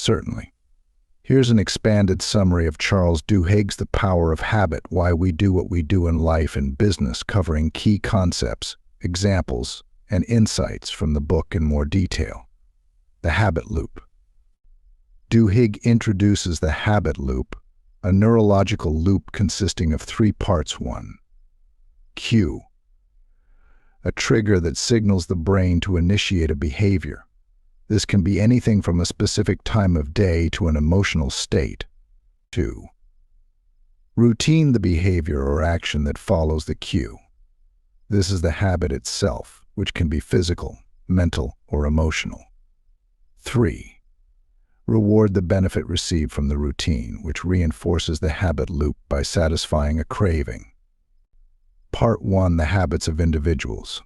Certainly. Here's an expanded summary of Charles Duhigg's The Power of Habit: Why We Do What We Do in Life and Business, covering key concepts, examples, and insights from the book in more detail. The Habit Loop. Duhigg introduces the habit loop, a neurological loop consisting of 3 parts. 1. Cue. A trigger that signals the brain to initiate a behavior. This can be anything from a specific time of day to an emotional state. 2. Routine, the behavior or action that follows the cue. This is the habit itself, which can be physical, mental, or emotional. 3. Reward, the benefit received from the routine, which reinforces the habit loop by satisfying a craving. Part 1. The Habits of Individuals.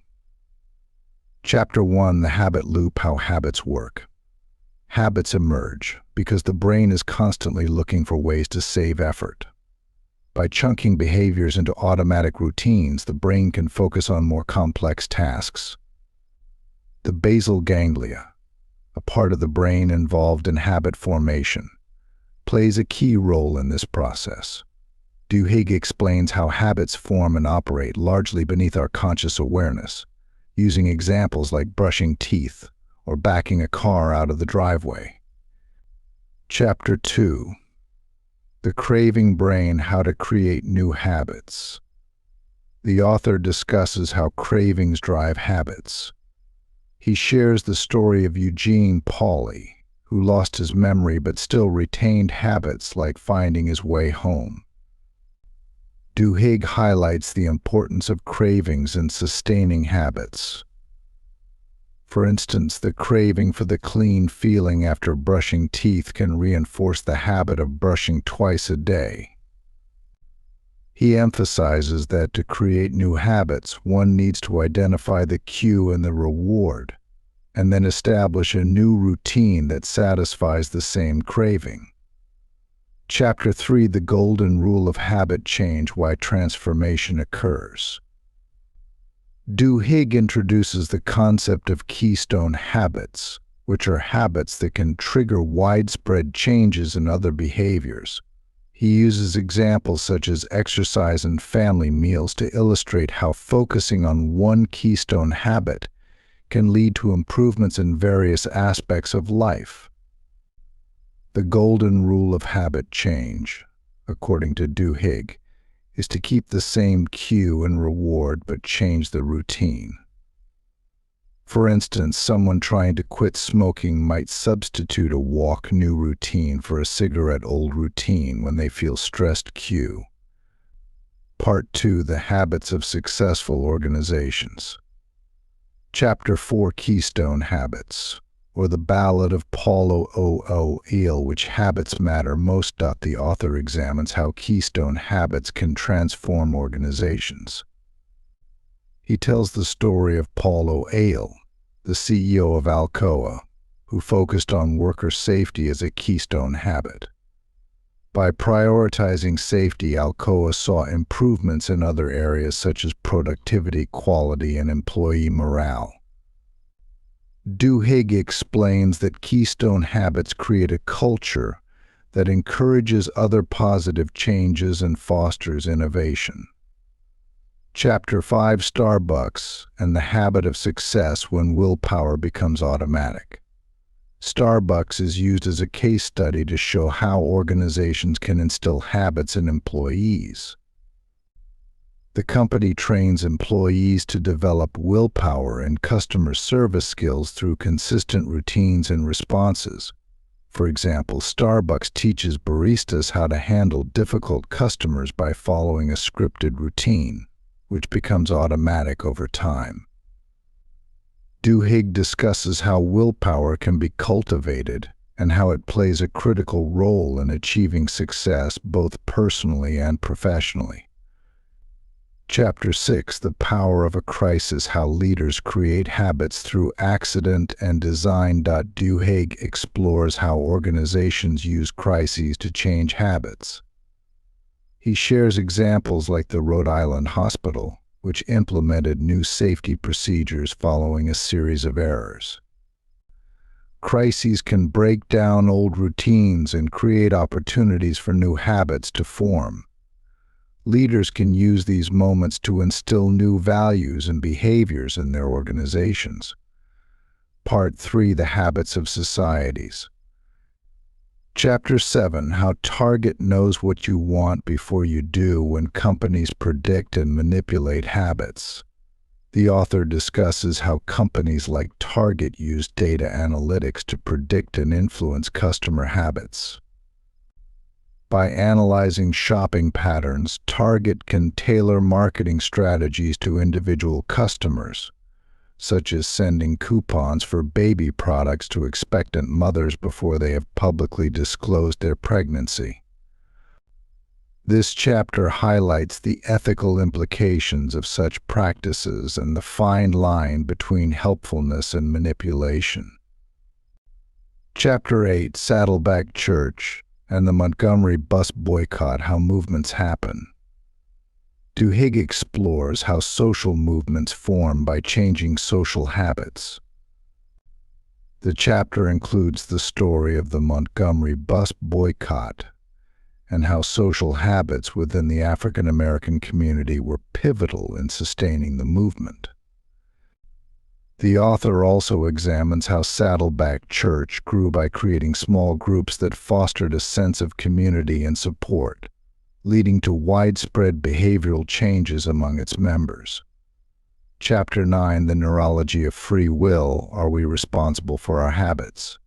Chapter 1. The Habit Loop: How Habits Work. Habits emerge because the brain is constantly looking for ways to save effort. By chunking behaviors into automatic routines, the brain can focus on more complex tasks. The basal ganglia, a part of the brain involved in habit formation, plays a key role in this process. Duhigg explains how habits form and operate largely beneath our conscious awareness, using examples like brushing teeth or backing a car out of the driveway. Chapter 2. The Craving Brain: How to Create New Habits. The author discusses how cravings drive habits. He shares the story of Eugene Pauly, who lost his memory but still retained habits like finding his way home. Duhigg highlights the importance of cravings in sustaining habits. For instance, the craving for the clean feeling after brushing teeth can reinforce the habit of brushing twice a day. He emphasizes that to create new habits, one needs to identify the cue and the reward, and then establish a new routine that satisfies the same craving. Chapter 3. The Golden Rule of Habit Change: Why Transformation Occurs. Duhigg introduces the concept of keystone habits, which are habits that can trigger widespread changes in other behaviors. He uses examples such as exercise and family meals to illustrate how focusing on one keystone habit can lead to improvements in various aspects of life. The golden rule of habit change, according to Duhigg, is to keep the same cue and reward but change the routine. For instance, someone trying to quit smoking might substitute a walk new routine for a cigarette old routine when they feel stressed. Cue. Part 2. The Habits of Successful Organizations. Chapter 4. Keystone Habits, or the Ballad of Paulo Coelho: Which Habits Matter Most. The author examines how keystone habits can transform organizations. He tells the story of Paulo Coelho, the CEO of Alcoa, who focused on worker safety as a keystone habit. By prioritizing safety, Alcoa saw improvements in other areas such as productivity, quality, and employee morale. Duhigg explains that keystone habits create a culture that encourages other positive changes and fosters innovation. Chapter 5. Starbucks and the Habit of Success: When Willpower Becomes Automatic. Starbucks is used as a case study to show how organizations can instill habits in employees. The company trains employees to develop willpower and customer service skills through consistent routines and responses. For example, Starbucks teaches baristas how to handle difficult customers by following a scripted routine, which becomes automatic over time. Duhigg discusses how willpower can be cultivated and how it plays a critical role in achieving success both personally and professionally. Chapter 6. The Power of a Crisis: How Leaders Create Habits Through Accident and Design. Duhigg explores how organizations use crises to change habits. He shares examples like the Rhode Island hospital, which implemented new safety procedures following a series of errors. Crises can break down old routines and create opportunities for new habits to form. Leaders can use these moments to instill new values and behaviors in their organizations. Part 3: The Habits of Societies. Chapter 7: How Target Knows What You Want Before You Do When Companies Predict and Manipulate Habits. The author discusses how companies like Target use data analytics to predict and influence customer habits. By analyzing shopping patterns, Target can tailor marketing strategies to individual customers, such as sending coupons for baby products to expectant mothers before they have publicly disclosed their pregnancy. This chapter highlights the ethical implications of such practices and the fine line between helpfulness and manipulation. Chapter 8: Saddleback Church and the Montgomery Bus Boycott: How Movements Happen. Duhigg explores how social movements form by changing social habits. The chapter includes the story of the Montgomery Bus Boycott and how social habits within the African American community were pivotal in sustaining the movement. The author also examines how Saddleback Church grew by creating small groups that fostered a sense of community and support, leading to widespread behavioral changes among its members. Chapter 9: The Neurology of Free Will: Are We Responsible for Our Habits?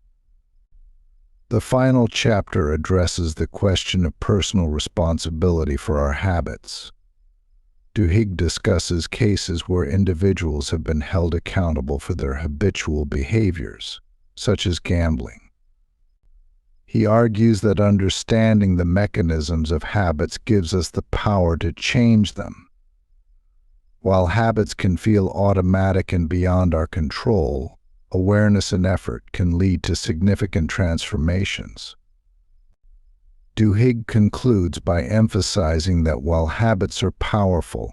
The final chapter addresses the question of personal responsibility for our habits. Duhigg discusses cases where individuals have been held accountable for their habitual behaviors, such as gambling. He argues that understanding the mechanisms of habits gives us the power to change them. While habits can feel automatic and beyond our control, awareness and effort can lead to significant transformations. Duhigg concludes by emphasizing that while habits are powerful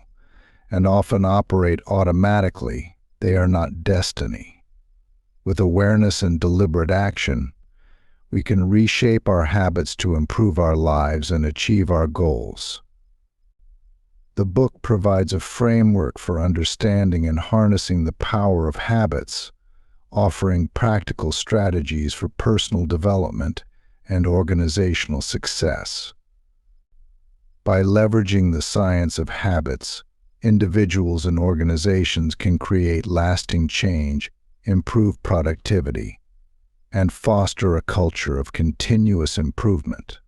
and often operate automatically, they are not destiny. With awareness and deliberate action, we can reshape our habits to improve our lives and achieve our goals. The book provides a framework for understanding and harnessing the power of habits, offering practical strategies for personal development and organizational success. By leveraging the science of habits, individuals and organizations can create lasting change, improve productivity, and foster a culture of continuous improvement.